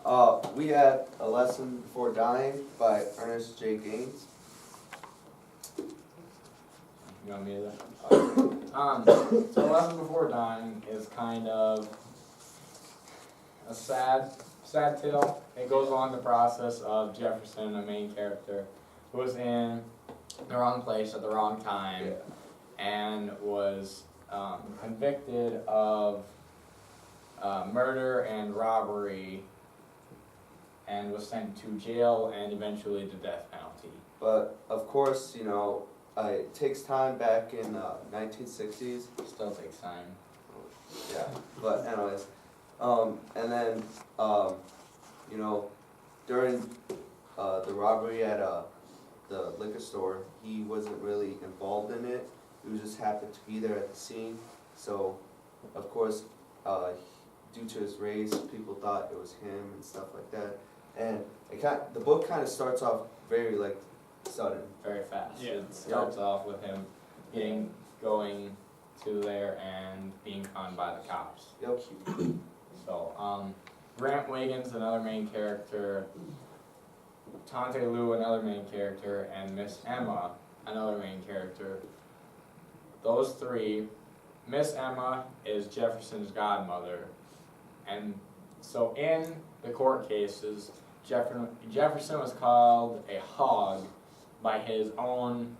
Alright. We had A Lesson Before Dying by Ernest J. Gaines. You want me to? So A Lesson Before Dying is kind of a sad tale. It goes along the process of Jefferson, a main character, who was in the wrong place at the wrong time and was convicted of murder and robbery and was sent to jail and eventually the death penalty. But of course, it takes time back in 1960s. Still takes time. Yeah, but anyways, and then during the robbery at the liquor store, he wasn't really involved in it. He just happened to be there at the scene. So, of course, due to his race, people thought it was him and stuff like that. And the book kind of starts off very sudden. Very fast. Yeah. It starts off with him going to there and being found by the cops. Yep. So, Grant Wiggins, another main character, Tante Lou, another main character, and Miss Emma, another main character. Those three, Miss Emma is Jefferson's godmother, and so in the court cases, Jefferson was called a hog by his own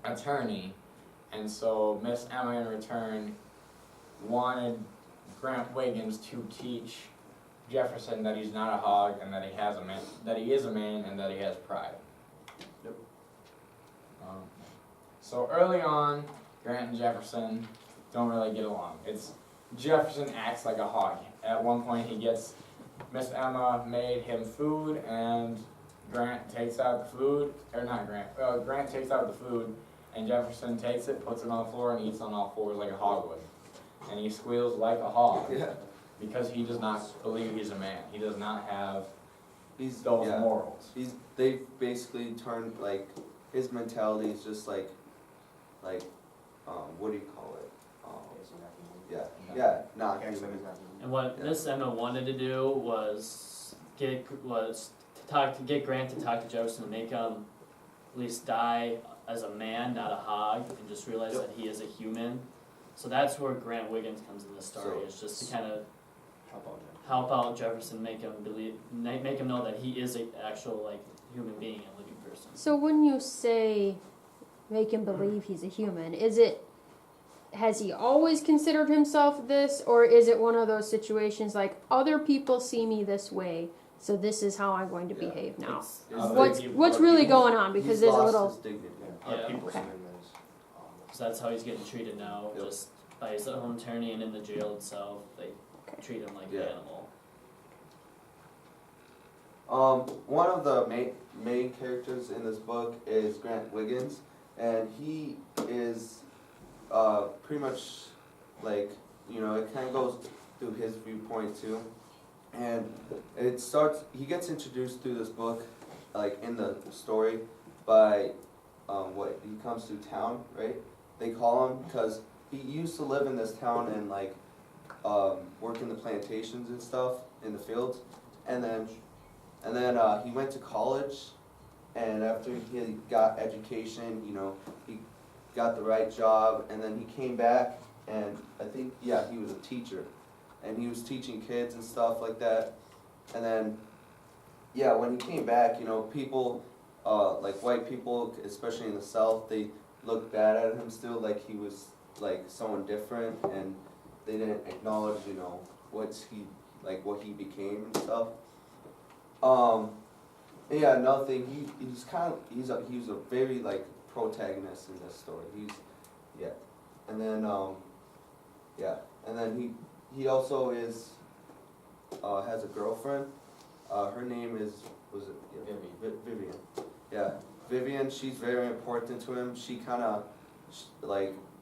attorney, and so Miss Emma in return wanted Grant Wiggins to teach Jefferson that he's not a hog and that he is a man and that he has pride. Yep. So early on, Grant and Jefferson don't really get along. Jefferson acts like a hog. At one point he gets Miss Emma made him food and Grant takes out the food, or not Grant, Grant takes out the food and Jefferson takes it, puts it on the floor and eats on all fours like a hog would. And he squeals like a hog because he does not believe he's a man. He does not have those morals. They basically turned his mentality is just what do you call it? Not human. And what Miss Emma wanted to do was get Grant to talk to Jefferson to make him at least die as a man, not a hog, and just realize that he is a human. So that's where Grant Wiggins comes in the story. It's just to kind of help out Jefferson, make him know that he is an actual human being and living person. So when you say make him believe he's a human, has he always considered himself this, or is it one of those situations like other people see me this way, so this is how I'm going to behave now? What's really going on? Because there's a little. His dignity. Okay. So that's how he's getting treated now, just by his own attorney and in the jail itself. They treat him like an animal. One of the main characters in this book is Grant Wiggins, and he is pretty much it kind of goes through his viewpoint too. And he gets introduced through this book, in the story, by he comes to town, right? They call him because he used to live in this town and work in the plantations and stuff in the fields, and then he went to college, and after he got education, he got the right job, and then he came back, and I think he was a teacher, and he was teaching kids and stuff like that, and then when he came back, people white people, especially in the South, they looked bad at him still, like he was someone different, and they didn't acknowledge what he became and stuff. Another thing, he was a very protagonist in this story. And then he also has a girlfriend. Her name is Vivian. Yeah, Vivian. She's very important to him. She kind of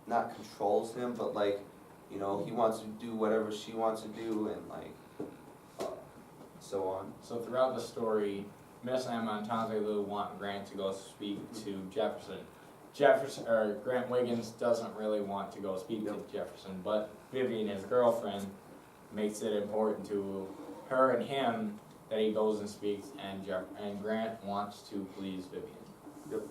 not controls him, but he wants to do whatever she wants to do, and so on. So throughout the story, Miss Emma and Tante Lou want Grant to go speak to Jefferson. Grant Wiggins doesn't really want to go speak to Jefferson, but Vivian, his girlfriend, makes it important to her and him that he goes and speaks, and Grant wants to please Vivian.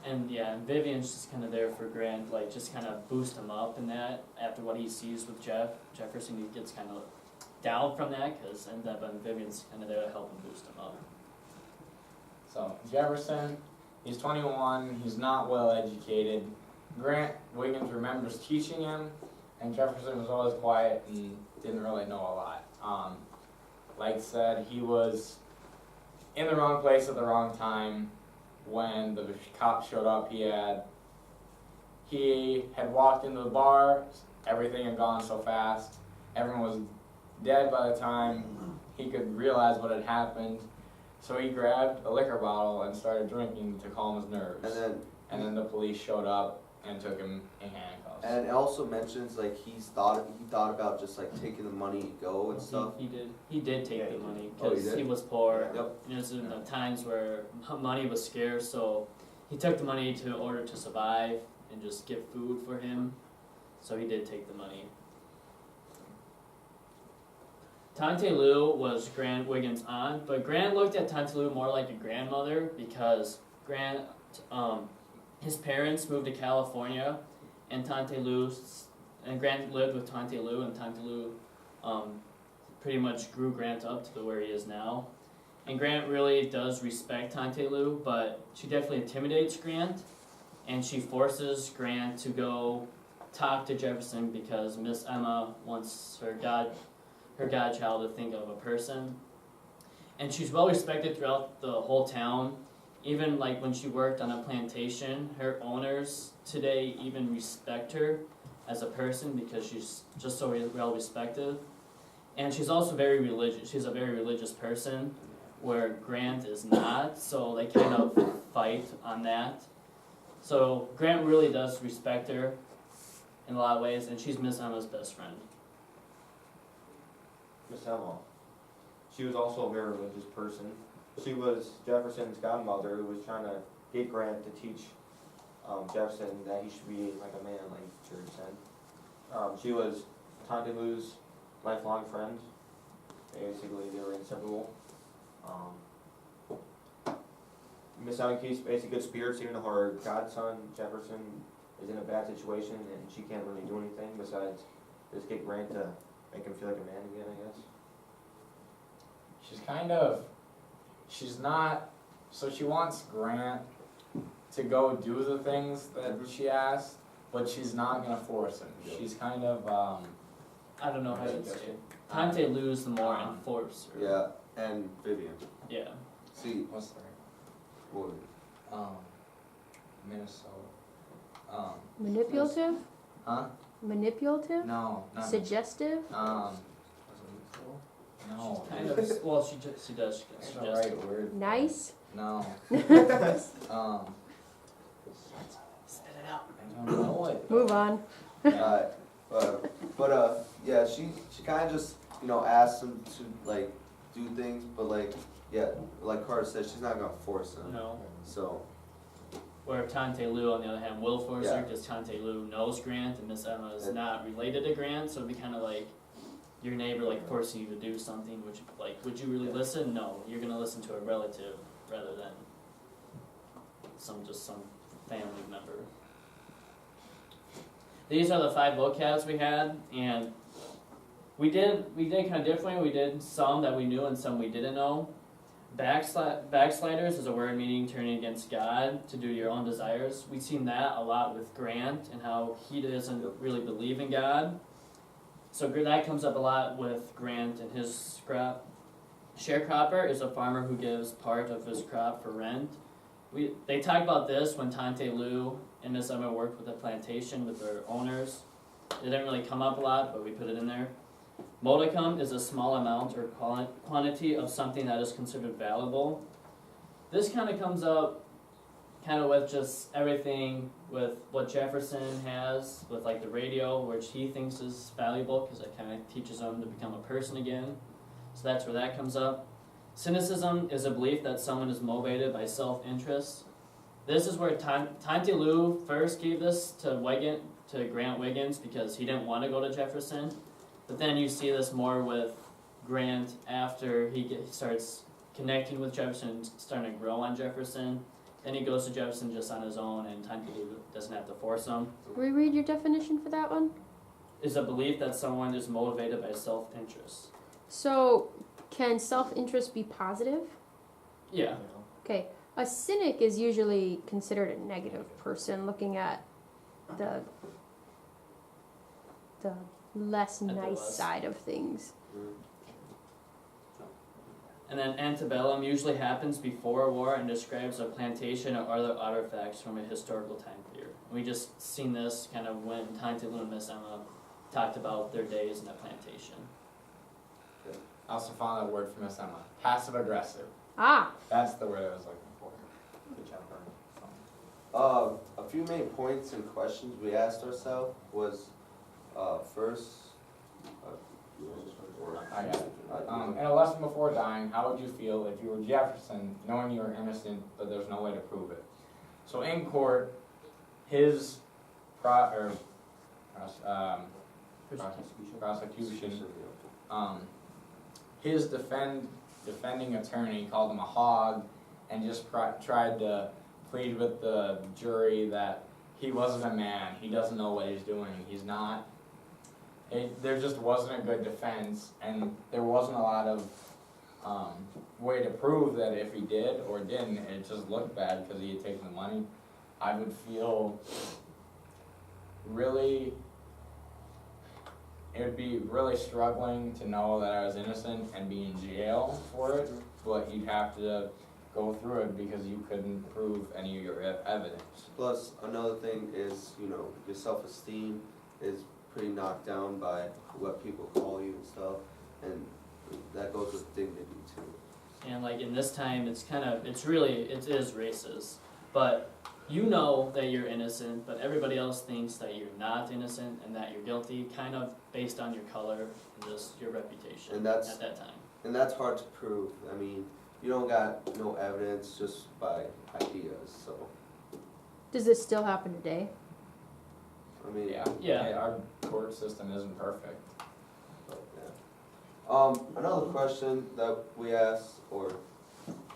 And yeah, and Vivian's just kind of there for Grant, like just kind of boost him up in that after what he sees with Jefferson. He gets kind of down from that because Vivian's kind of there to help him boost him up. So Jefferson, he's 21, he's not well educated. Grant Wiggins remembers teaching him, and Jefferson was always quiet and didn't really know a lot. Like I said, he was in the wrong place at the wrong time. When the cops showed up, he had walked into the bar, everything had gone so fast, everyone was dead by the time he could realize what had happened. So he grabbed a liquor bottle and started drinking to calm his nerves. And then the police showed up and took him in handcuffs. And it also mentions like he thought about just like taking the money and go and stuff. He did take the money Oh, he because did? he was poor. Yep. It was in the times where money was scarce, so he took the money in order to survive and just get food for him. So he did take the money. Tante Lou was Grant Wiggins' aunt, but Grant looked at Tante Lou more like a grandmother because Grant, his parents moved to California, and Grant lived with Tante Lou, and Tante Lou pretty much grew Grant up to where he is now. And Grant really does respect Tante Lou, but she definitely intimidates Grant, and she forces Grant to go talk to Jefferson because Miss Emma wants her godchild to think of a person. And she's well respected throughout the whole town. Even like when she worked on a plantation, her owners today even respect her as a person because she's just so well respected. And she's also very religious. She's a very religious person where Grant is not, so they kind of fight on that. So Grant really does respect her in a lot of ways, and she's Miss Emma's best friend. Miss Emma. She was also a very religious person. She was Jefferson's godmother who was trying to get Grant to teach Jefferson that he should be like a man, like the church said. She was Tante Lou's lifelong friend. Basically, they were inseparable. Miss Emma keeps basically good spirits, even though her godson Jefferson is in a bad situation and she can't really do anything besides just get Grant to make him feel like a man again, I guess. She's not, so she wants Grant to go do the things that she asked, but she's not going to force him. She's kind of, I don't know how to say it. Tante Lou's the more enforcer. Yeah, and Vivian. Yeah. See, what's the what? Minnesota. Manipulative? Huh? Manipulative? No, not Suggestive? no. Kind of. Well, she does. She That's the right word. Nice? No. Spit it out. I don't know it. Move on. Yeah, she kind of just asks him to like do things, but like like Carter said, she's not gonna force him. No. So Where Tante Lou, on the other hand, will force her Yeah. because Tante Lou knows Grant and Miss Emma is not related to Grant, so it'd be kind of like your neighbor like forcing you to do something. Would you really listen? No, you're gonna listen to a relative rather than some family member. These are the 5 vocabs we had, and we did kind of differently. We did some that we knew and some we didn't know. Backsliders is a word meaning turning against God to do your own desires. We've seen that a lot with Grant and how he doesn't really believe in God. So that comes up a lot with Grant and his crop. Sharecropper is a farmer who gives part of his crop for rent. They talk about this when Tante Lou and Miss Emma worked with a plantation with their owners. It didn't really come up a lot, but we put it in there. Modicum is a small amount or quantity of something that is considered valuable. This kind of comes up with just everything with what Jefferson has with like the radio, which he thinks is valuable because it kind of teaches him to become a person again. So that's where that comes up. Cynicism is a belief that someone is motivated by self-interest. This is where Tante Lou first gave this to Grant Wiggins because he didn't want to go to Jefferson. But then you see this more with Grant, after starts connecting with Jefferson, starting to grow on Jefferson, then he goes to Jefferson just on his own, and Untitled doesn't have to force him. Reread your definition for that one. Is a belief that someone is motivated by self-interest. So, can self-interest be positive? Yeah. Okay. A cynic is usually considered a negative person, looking at the less nice side of things. And then antebellum usually happens before a war and describes a plantation or other artifacts from a historical time period. We just seen this kind of when Untitled and Miss Emma talked about their days in the plantation. I also found that word for Miss Emma. Passive aggressive. Ah, That's the word I was looking for. Good job, Bernie. A few main points and questions we asked ourselves was, first, I got it. In a lesson before dying, how would you feel if you were Jefferson, knowing you were innocent, but there's no way to prove it? So in court, his prosecution, his defending attorney called him a hog, and just tried to plead with the jury that he wasn't a man, he doesn't know what he's doing, he's not. There just wasn't a good defense, and there wasn't a lot of way to prove that if he did or didn't, it just looked bad because he had taken the money. I would feel really, it would be really struggling to know that I was innocent and be in jail for it, but you'd have to go through it because you couldn't prove any of your evidence. plus another thing is, your self-esteem is pretty knocked down by what people call you and stuff, and that goes with dignity too. And like in this time, it is racist. But you know that you're innocent, but everybody else thinks that you're not innocent and that you're guilty, kind of based on your color and just your reputation And that's- at that time. And that's hard to prove. I mean, you don't got no evidence just by ideas, so, does this still happen today? I mean. Yeah. Our court system isn't perfect. Yeah. Another question that we asked,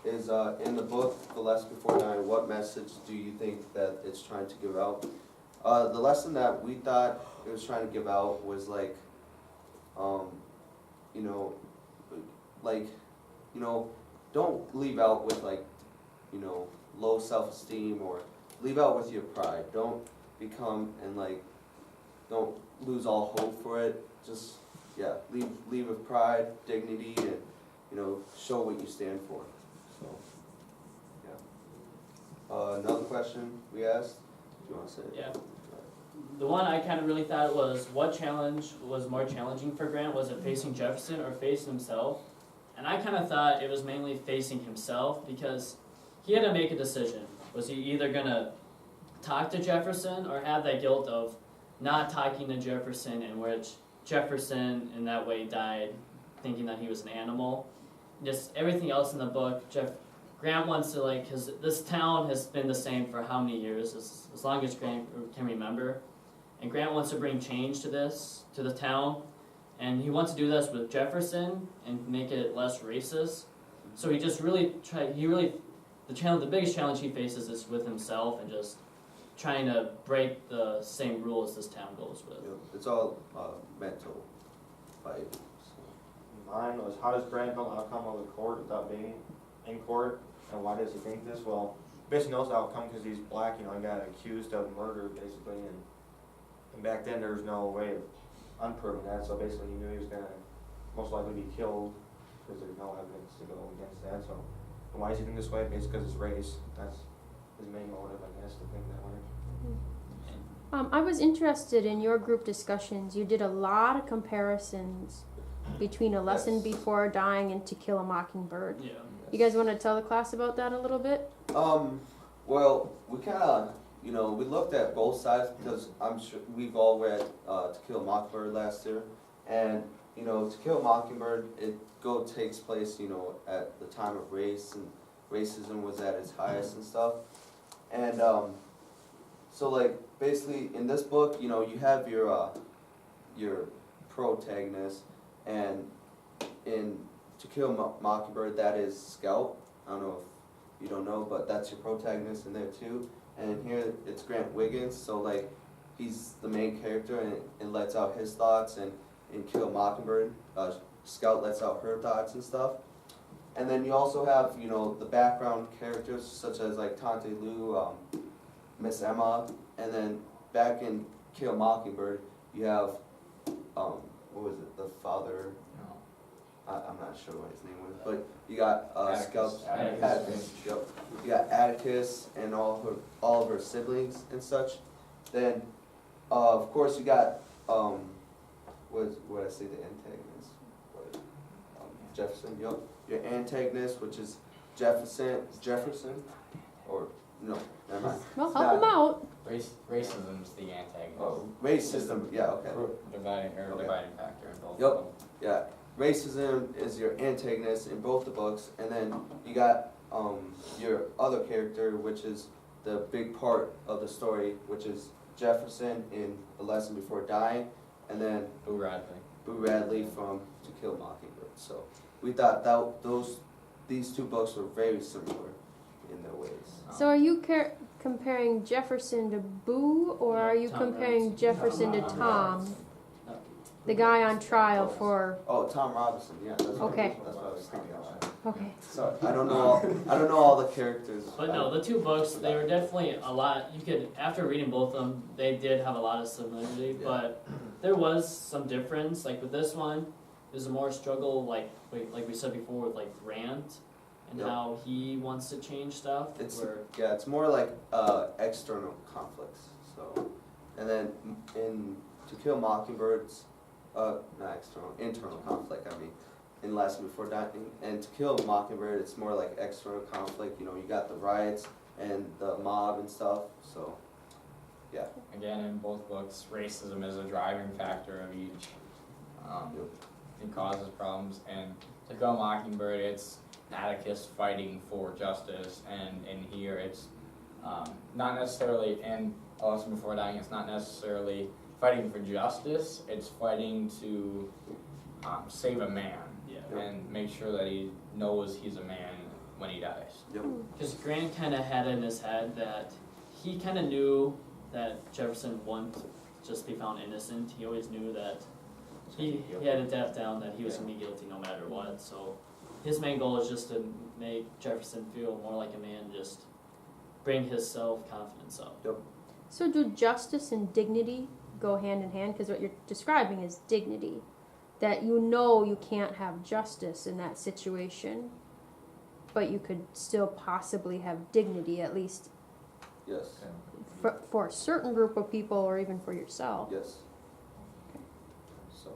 is in the book, The Lesson Before Dying, what message do you think that it's trying to give out? The lesson that we thought it was trying to give out was don't leave out with low self-esteem, or leave out with your pride. Don't become don't lose all hope for it. Just, leave with pride, dignity, and, show what you stand for. So, another question we asked, do you want to say it? Yeah. The one I kind of really thought was, what challenge was more challenging for Grant? Was it facing Jefferson or facing himself? And I kind of thought it was mainly facing himself, because he had to make a decision. Was he either going to talk to Jefferson or have that guilt of not talking to Jefferson, in which Jefferson in that way died thinking that he was an animal? Just everything else in the book, Grant wants to, because this town has been the same for how many years, as long as Grant can remember. And Grant wants to bring change to the town. And he wants to do this with Jefferson and make it less racist. So he just really the biggest challenge he faces is with himself, and just trying to break the same rules this town goes with. It's all mental fight. So. Mine was, how does Grant know the outcome of the court without being in court, and why does he think this? Well, basically knows the outcome because he's black, he got accused of murder, basically, and back then there was no way of unproving that, so basically he knew he was going to most likely be killed because there's no evidence to go against that. So, and why does he think this way? Basically because his race. That's his main motive, I guess, to think that way. I was interested in your group discussions. You did a lot of comparisons between A Lesson Before Dying and To Kill a Mockingbird. Yeah. You guys want to tell the class about that a little bit? Well, we kind of, we looked at both sides, because I'm sure we've all read To Kill a Mockingbird last year, and To Kill a Mockingbird, it takes place, at the time of race, and racism was at its highest and stuff, and so basically in this book, you have your protagonist, and in To Kill Mockingbird, that is Scout. I don't know if you don't know, but that's your protagonist in there too. And here it's Grant Wiggins, so like he's the main character and it lets out his thoughts, and in Kill Mockingbird, Scout lets out her thoughts and stuff. And then you also have, you know, the background characters such as like Tante Lou, Miss Emma, and then back in Kill Mockingbird, you have, what was it, the father, I'm not sure what his name was, but you got Scout, Atticus, yep. You got Atticus and all of her siblings and such. Then, of course, you got, what did I say, the antagonist? Jefferson, yep. Your antagonist, which is Jefferson, or, no, never mind. Well, help them out. Racism's the antagonist. Oh, racism, yeah, okay. Dividing Okay. factor in both Yep. of them. Yeah, racism is your antagonist in both the books, and then you got your other character, which is the big part of the story, which is Jefferson in A Lesson Before Dying, and then Boo Radley. Boo Radley from To Kill Mockingbird. So we thought that these two books were very similar in their ways. So are you comparing Jefferson to Boo, or are you Tom comparing Robinson. Jefferson to Tom, the guy on trial for? Oh, Tom Robinson, yeah. That's Okay. That's what I was thinking of. Okay. So I don't know all the characters. But no, the two books, they were definitely a lot, you could, after reading both of them, they did have a lot of similarity, Yeah. but there was some difference, like with this one, there's a more struggle, like we said before, with like Grant, and Yep. how he wants to change stuff, It's more like external conflicts. So, and then in To Kill Mockingbirds, not external, internal conflict. I mean, in Lesson Before Dying, and To Kill Mockingbird, it's more like external conflict. You know, you got the riots and the mob and stuff. So, yeah. Again, in both books, racism is a driving factor of each. It causes problems, and To Kill Mockingbird, it's Atticus fighting for justice, and in here it's not necessarily, and A Lesson Before Dying, it's not necessarily fighting for justice, it's fighting to save a man, yeah. and make sure that he knows he's a man when he dies. Yep. Because Grant kind of had it in his head that he kind of knew that Jefferson wouldn't just be found innocent. He always knew that he had it deaf down that he was going to be guilty no matter what. So his main goal is just to make Jefferson feel more like a man, just bring his self-confidence up. So do justice and dignity go hand in hand? Because what you're describing is dignity. That you know you can't have justice in that situation, but you could still possibly have dignity, at least Yes. for a certain group of people or even for yourself. Yes. So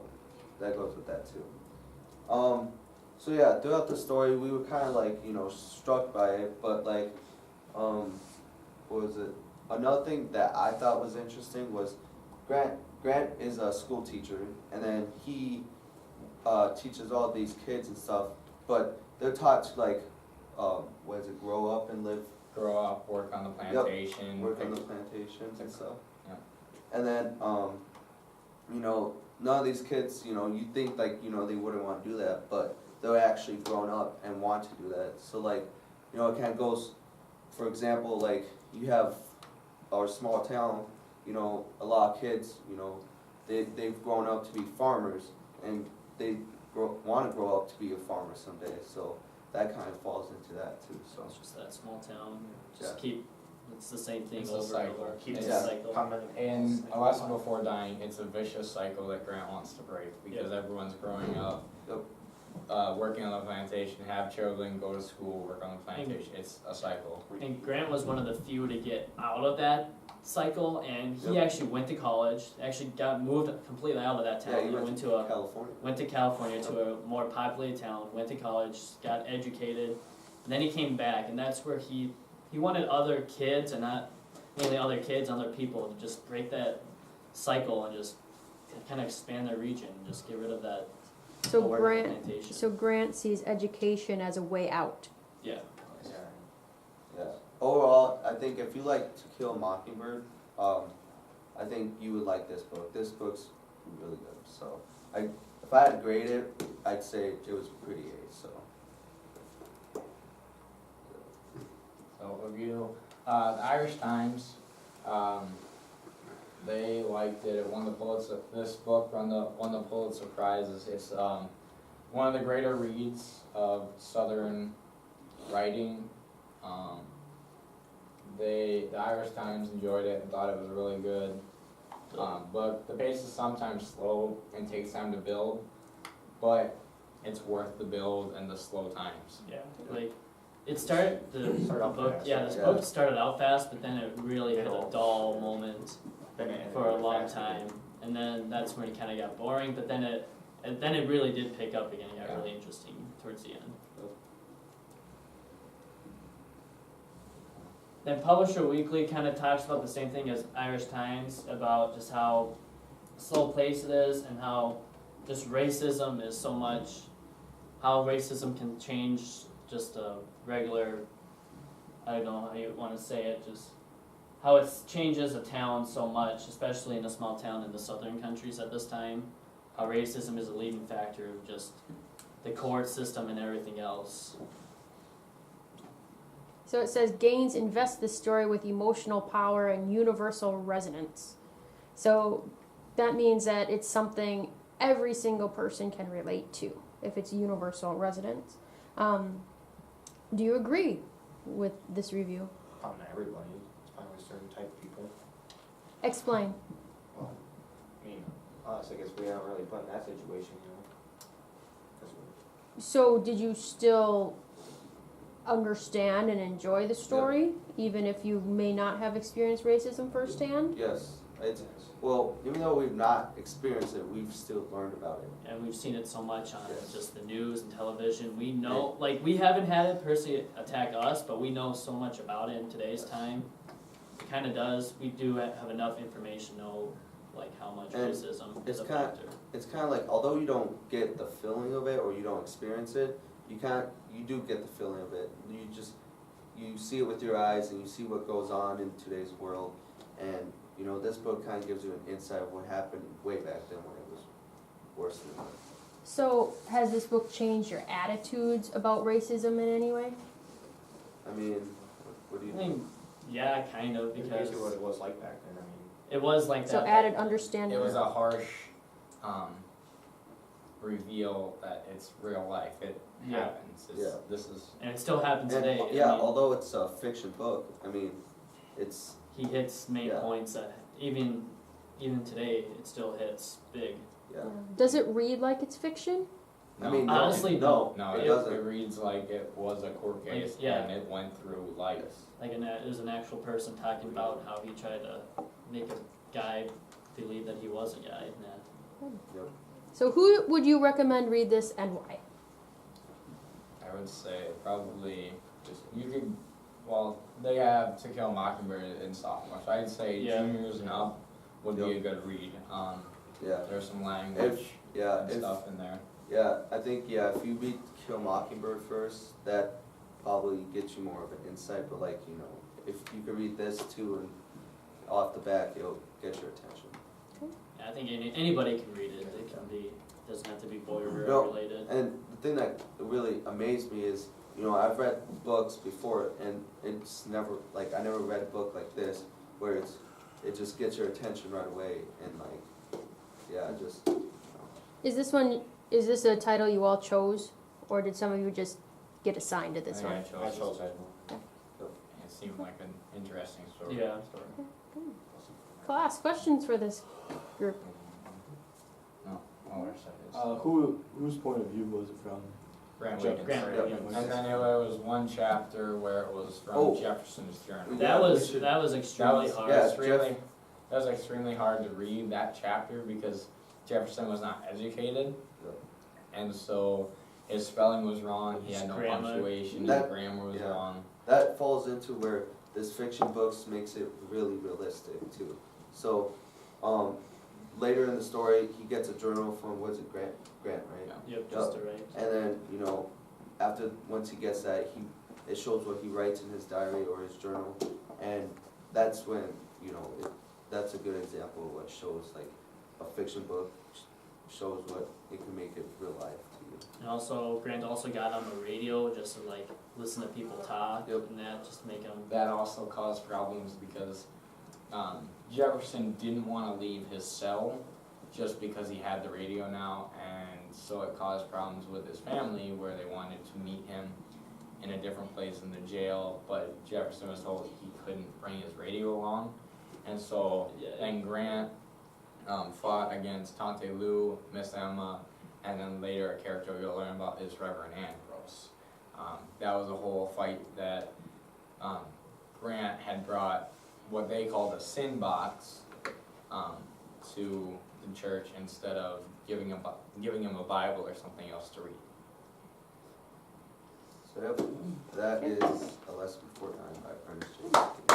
that goes with that too. So yeah, throughout the story, we were kind of like, you know, struck by it, but like, what was it? Another thing that I thought was interesting was Grant is a school teacher, and then he teaches all these kids and stuff, but they're taught to like, grow up and live, Grow up, work on the plantation. work on the plantations and stuff. Yeah. And then, you know, none of these kids, you know, you think like, you know, they wouldn't want to do that, but they're actually grown up and want to do that. So like, you know, it kind of goes, for example, like you have our small town, you know, a lot of kids, you know, they've grown up to be farmers, and they want to grow up to be a farmer someday. So that kind of falls into that too. So It's just that small town, Yeah. it's the same thing It's a over and cycle. over. Keep It's it a a cycle. In A Lesson Before Dying, it's a vicious cycle that Grant wants to break, because everyone's growing up, working on the plantation, have children, go to school, work on the plantation. It's a cycle. And Grant was one of the few to get out of that cycle, and he actually went to college, actually got moved completely out of that town, yeah, you and went to California. went to California to a more populated town, went to college, got educated, and then he came back, and that's where he wanted other kids, and not mainly other kids, other people, to just break that cycle and just kind of expand their region, and just get rid of that So work Grant, plantation. so Grant sees education as a way out. Yeah. Yeah. Overall, I think if you like To Kill Mockingbird, I think you would like this book. This book's really good. So I if I had to grade it, I'd say it was a pretty A, so. So review, the Irish Times, they liked it. It won the Pulitzer. This book won the Pulitzer Prizes. It's one of the greater reads of Southern writing. The Irish Times enjoyed it and thought it was really good. But the pace is sometimes slow and takes time to build, but it's worth the build and the slow times. Yeah, like it started the Started out book. fast. Yeah, this Yeah. book started out fast, but then it really hit a dull moment Then it ended for a really long fast. time, and then that's when it kind of got boring. But then it really did pick up again. It got Yeah. really interesting towards the end. Then Publisher Weekly kind of talks about the same thing as Irish Times, about just how slow paced it is and how just racism is so much, how racism can change just a regular, I don't know how you want to say it, just how it changes a town so much, especially in a small town in the southern countries at this time, how racism is a leading factor of just the court system and everything else. So it says Gaines invests the story with emotional power and universal resonance. So that means that it's something every single person can relate to if it's universal resonance. Do you agree with this review? Not everybody, it's probably a certain type of people. Explain. Well, I mean, us, I guess we aren't really put in that situation, you know? 'Cause we're- So did you still understand and enjoy the story, even if you may not have experienced racism firsthand? Yes, it's, well, even though we've not experienced it, we've still learned about it. And we've seen it so much on Yes. just the news and television. We know, like, we haven't had it personally attack us, but we know so much about it in today's time. It kind of does. We do have enough information to know, like, how much And racism it's is a kinda- factor. It's kind of like, although you don't get the feeling of it or you don't experience it, you do get the feeling of it. You see it with your eyes and you see what goes on in today's world. And, you know, this book kind of gives you an insight of what happened way back then when it was worse than that. So has this book changed your attitudes about racism in any way? I mean, what do you I think? mean, yeah, kind of, It's because basically what it was like back then, I mean. it was like So that. added understanding. It was a harsh reveal that it's real life. It Yeah. happens. Yeah. This is And it still happens And, today. I yeah, mean, although it's a fiction book, I mean, it's, he hits main Yeah. points that even today it still hits big. yeah. Does it read like it's fiction? I mean, no, Honestly, no, no, it it doesn't. reads like it was a court Like, case yeah. and it went through life. Like it was an actual person talking about how he tried to make a guy believe that he was a guy. Yeah. Yep. So who would you recommend read this and why? I would say probably just you could. Well, they have To Kill a Mockingbird in sophomore, so I'd say Yeah. juniors and up would be Yep. a good read. Yeah, There's some language yeah, and stuff in there. yeah, I think, yeah, if you read Kill Mockingbird first, that probably gets you more of an insight, but like, you know, if you could read this too and off the bat, it'll get your attention. Yeah, I think anybody can read it. It can be doesn't have to be boy or No. girl related. And the thing that really amazed me is, you know, I've read books before and it's never, like, I never read a book like this where it just gets your attention right away and like, yeah, just, Is this a title you all chose, or did some of you just get assigned to this I think one? I I chose chose this. that. It seemed like an interesting story. Yeah. Class, questions for this group? No, all our stuff is. Whose point of view was it from? Grant Grant Wiggins. Wiggins. And then there was one chapter where it was from Oh. Jefferson's journal. Yeah, That we was should- extremely That was, hard. yeah, extremely, that was extremely hard to read that chapter because Jefferson was not educated. Yep. And so his spelling was wrong, he had no His grammar. punctuation, That- his grammar was yeah. wrong. that falls into where this fiction books makes it really realistic too. So, later in the story, he gets a journal from, what's it, Grant, right? Yep, just to write. And then, you know, once he gets that, it shows what he writes in his diary or his journal, and that's when, you know, that's a good example of what shows like a fiction book shows what it can make it real life to you. And also, Grant also got on the radio just to like listen to people talk Yep. and that just to make him. That also caused problems because Jefferson didn't want to leave his cell just because he had the radio now, and so it caused problems with his family where they wanted to meet him in a different place in the jail, but Jefferson was told he couldn't bring his radio along, and so then Grant fought against Tante Lou, Miss Emma, and then later a character you'll learn about is Reverend Ambrose. That was a whole fight that Grant had brought what they called a sin box to the church instead of giving him a Bible or something else to read. So yep, that is A Lesson Before Time by Ernest J.